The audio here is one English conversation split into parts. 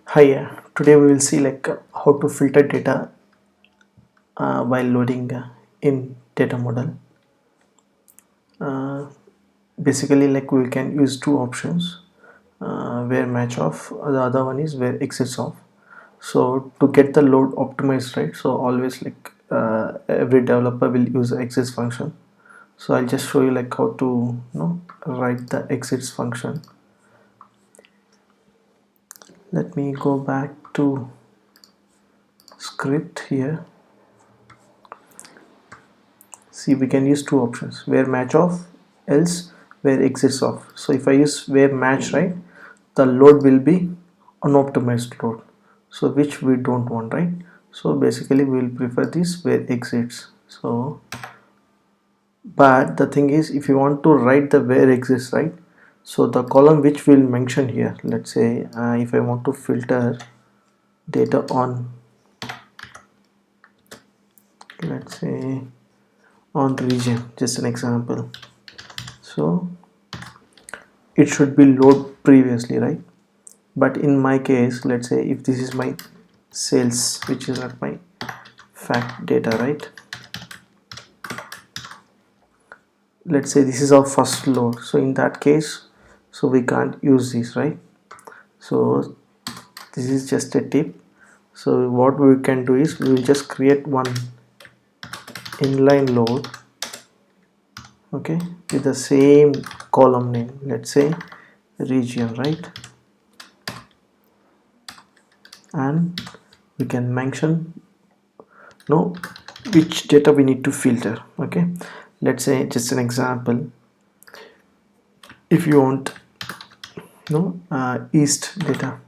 Hi, today we will see how to filter data while loading in data model. Uh, Basically, we can use two options, where match off, the other one is where exits off. So to get the load optimized, right, so always every developer will use exits function. So I'll just show you how to write the exits function. Let me go back to script here. See, we can use two options, where match off, else where exits off. So if I use where match, right, the load will be unoptimized load, so which we don't want, right? So basically we will prefer this where exits. So but the thing is, if you want to write the where exits, right, so the column which we'll mention here, let's say if I want to filter data on, let's say on region, just an example. So it should be load previously, right? But in my case, let's say if this is my sales, which is not my fact data, right? Let's say this is our first load, so in that case, so we can't use this, right? So this is just a tip. So what we can do is we will just create one inline load, okay, with the same column name, let's say region, right? And we can mention which data we need to filter. Okay, let's say just an example, if you want east data,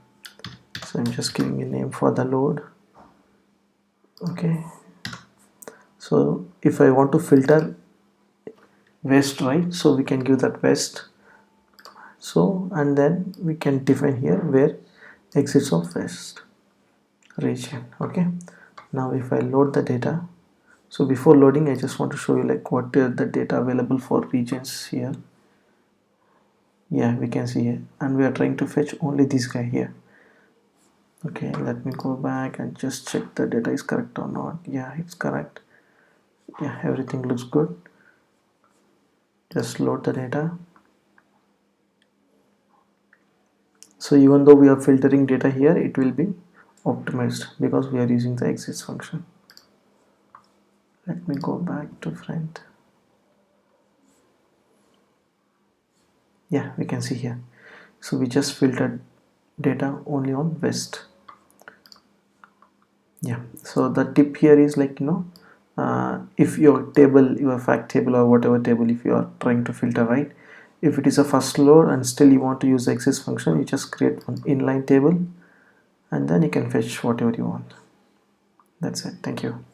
so I'm just giving a name for the load. Okay, so if I want to filter west, right, so we can give that west. So and then we can define here where exits of west region. Okay, now if I load the data, so before loading I just want to show you what are the data available for regions here. Yeah, we can see here, and we are trying to fetch only this guy here. Okay, let me go back and just check the data is correct or not. Yeah, it's correct. Yeah, everything looks good. Just load the data. So even though we are filtering data here, it will be optimized because we are using the exits function. Let me go back to front. Yeah, we can see here, so we just filtered data only on west. Yeah, so the tip here is if your table, your fact table or whatever table, if you are trying to filter, right, if it is a first load and still you want to use the exits function, you just create one inline table and then you can fetch whatever you want. That's it. Thank you.